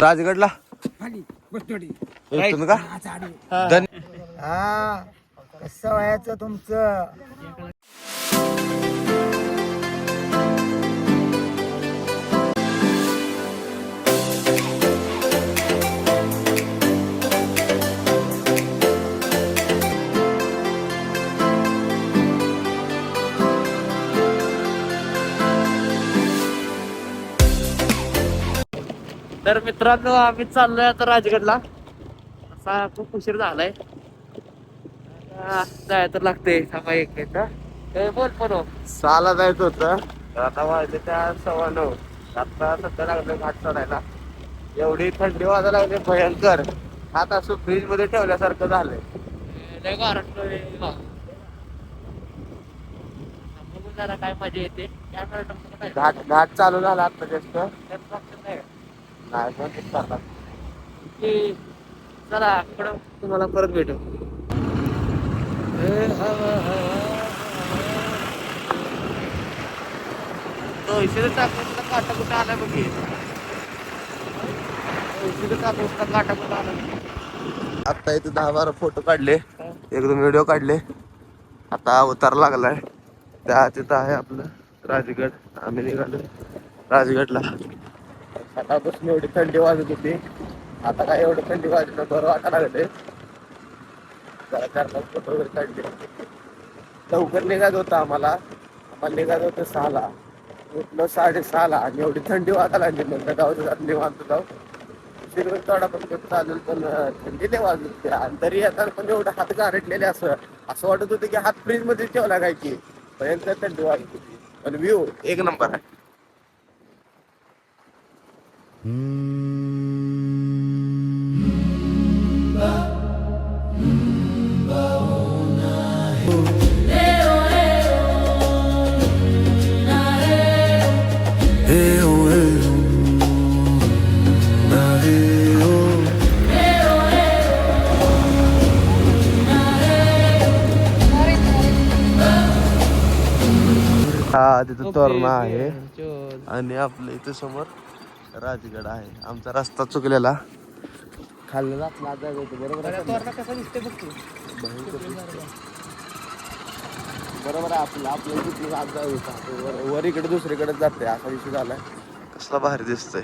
राजगडला इथून का हा कसं व्हायचं तुमचं. तर मित्रांनो आम्ही चाललोय आता राजगडला. असा खूप उशीर झालाय. जायला तर लागते. थांबा एक मिनिट. बोल पण 6ला जायचं होतं, आता वाजले त्या 9:15. आता सध्या लागलं घाट चढायला. एवढी थंडी वाजायला लागली भयंकर. हात असं फ्रीज मध्ये ठेवल्यासारखं झालंय. जरा काय मजा येते. कॅमेरा घाट चालू झाला आता जास्त नाही पण चला पुढं तुम्हाला परत भेटू. तो इथे टाकून काटा कुठं आलाय बघ. इथे टाकून काटा कुठं आला. आता इथे 10-12 फोटो काढले, एकदम व्हिडिओ काढले. आता उतार लागलाय. त्या तिथं आहे आपलं राजगड. आम्ही निघालो राजगडला. सकाळपासून एवढी थंडी वाजत होती, आता काय एवढी थंडी वाजत बरं वाटायला लागले. जरा 4-5 फोटो वगैरे काढले. लवकर निघायचं होतं आम्हाला निघायचं होतं 6ला. उठलो 6:30ला आणि एवढी थंडी वाजायला लागली. नंतर जाऊ निवांत जाऊ शिरवत थोडा पण चालेल, पण थंडी लय वाजत होती. आणि तरी येताना पण एवढं हात गारटलेले असं वाटत होतं की हात फ्रीज मध्ये ठेवला काय की भयंकर थंडी वाजत होती. पण व्ह्यू एक नंबर आहे. हा तिथं तोरण आहे आणि आपल्या इथे समोर राजगड आहे. आमचा रस्ता चुकलेला, खाल्लं आपला बरोबर आहे. बरोबर आहे आपलं तिथलं आज जाऊ वर इकडे दुसरीकडे जाते असा विषय झालाय. कसला भारी दिसतोय.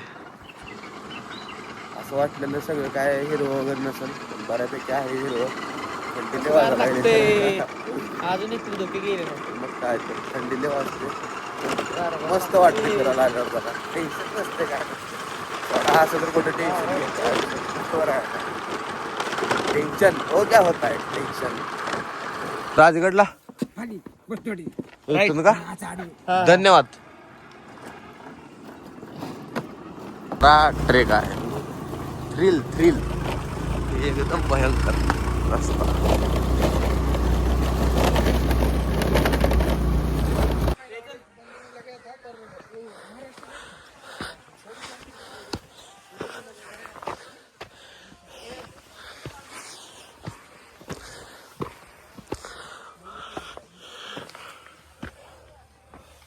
असं वाटलेलं सगळं काय हिरवं वगैरे नसेल, बऱ्यापैकी आहे हिरवं. थंडी वाजते अजून एक धोके गेले. मग काय तर थंडी वाजते. मस्त वाटते फिरायला आल्यावर. जरा टेन्शन नसते काय नसते. असं तर कुठं टेन्शन टेन्शन हो क्या होता है टेन्शन. राजगडला इथून का धन्यवाद. ट्रेक आहे. थ्रिल एकदम भयंकर रस्ता.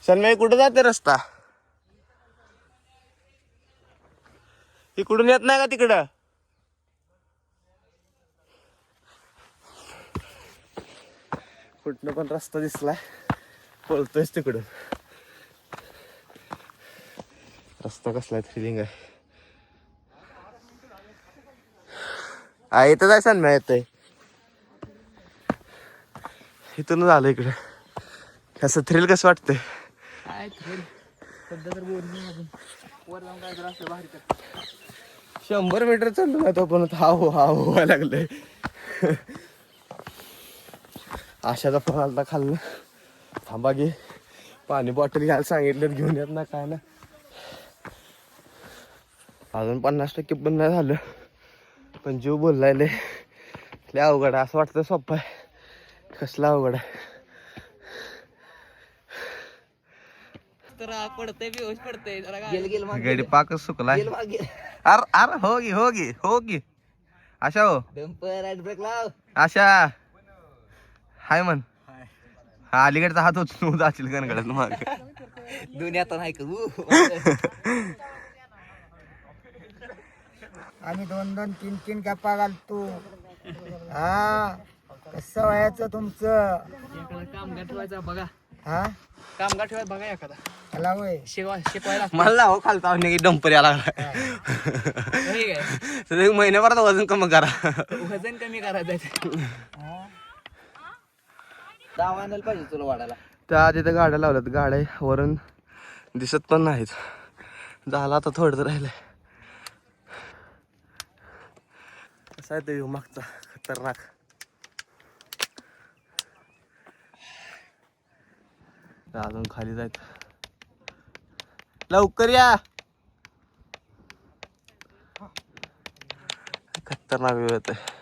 सन्मय कुठं जाते रस्ता? इकडून येत नाही का तिकडं? कुठनं पण रस्ता दिसलाय, बोलतोयच तिकडून. रस्ता कसला थ्रिलिंग आहे. इथं जायचं ना येतंय इथून झालं इकडे. असं थ्रिल कसं वाटतंय? सध्या तर वर जाऊन काय असं बाहेर 100 मीटर चाललो ना तो पण हा लागलंय. आशाचा फोन आलता खाल्लं. थांबा घे पाणी बॉटल घ्यायला सांगितलं, घेऊन येत ना काय ना. अजून 50% पण नाही झालं, पण जीव बोललाय लय अवघड आहे. असं वाटतं सोपं आहे, कसला अवघड आहे. पडतंय बेहोश पडतंय गाडी पाकच सुकलाय. अरे हो गी आशा हो आशा हाय म्हण. हा अलीकडचा हात होत जाशील गणगडत मग दुनियात नाही करू. आम्ही 2-2, 3-3 गप्पा घालतो. हा कसं व्हायचं तुमचं? एखादा कामगार ठेवायचा बघा. हा कामगार ठेवायचा बघा एखादा. त्याला होय. शिकवायला मला हो खालचा डंपर यायला लागला तर महिन्याभरात वजन कमी करा. वजन कमी करायचं. दावा आणायला पाहिजे तुला वाढायला. त्या तिथे गाड्या लावल्यात, गाड्या वरून दिसत पण नाहीत. झाला आता थोडं राहिलंय. कसा आहे ते मागचा खतरनाक. अजून खाली जायचं, लवकर या. खतरनाक वेळ येत आहे.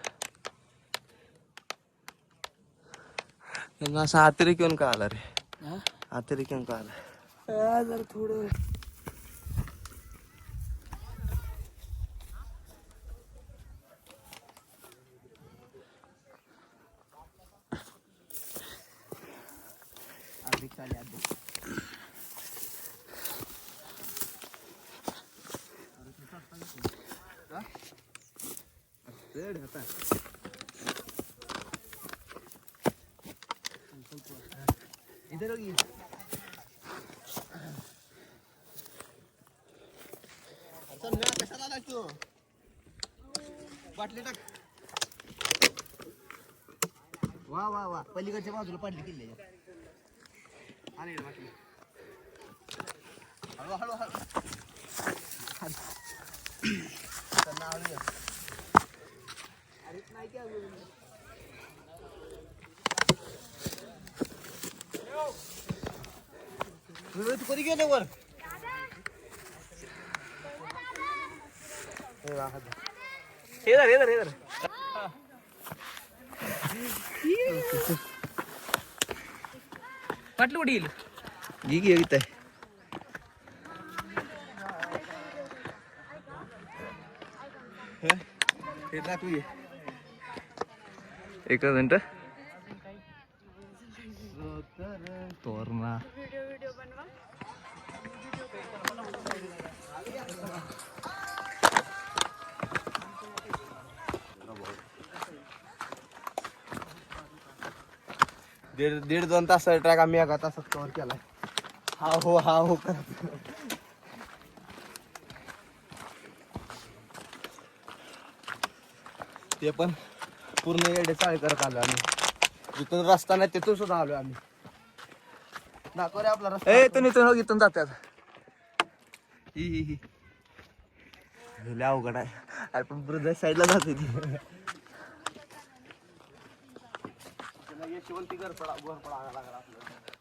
त्यांना असं अतिरेक येऊन का आला रे? अतिरेक येऊन का आला? जर थोडं बाटली टाक. वा वा वा, पलीकडच्या बाजूला पडली किल्ले. आणि बाटली हळू हळू हळू. तू कधी गेले वर? हे पाटलं कुठे गेली? घे इथं आहे. हे टाकू घे. एक मिनिट. तोरणा दीड 2 तास ट्रॅक आम्ही एका तासात कव्हर केलाय. हा हो करत. ते पण पूर्ण येडे चाळ करत आलो आम्ही. जिथून रस्ता नाही तिथून सुद्धा आलो आम्ही. दाखव रे आपला रस्ता. इथून जातात. ही लय अवघड आहे. अरे पण ब्रदर साईडला जाते ती. यशवंती घर पडा लागला आपल्याला.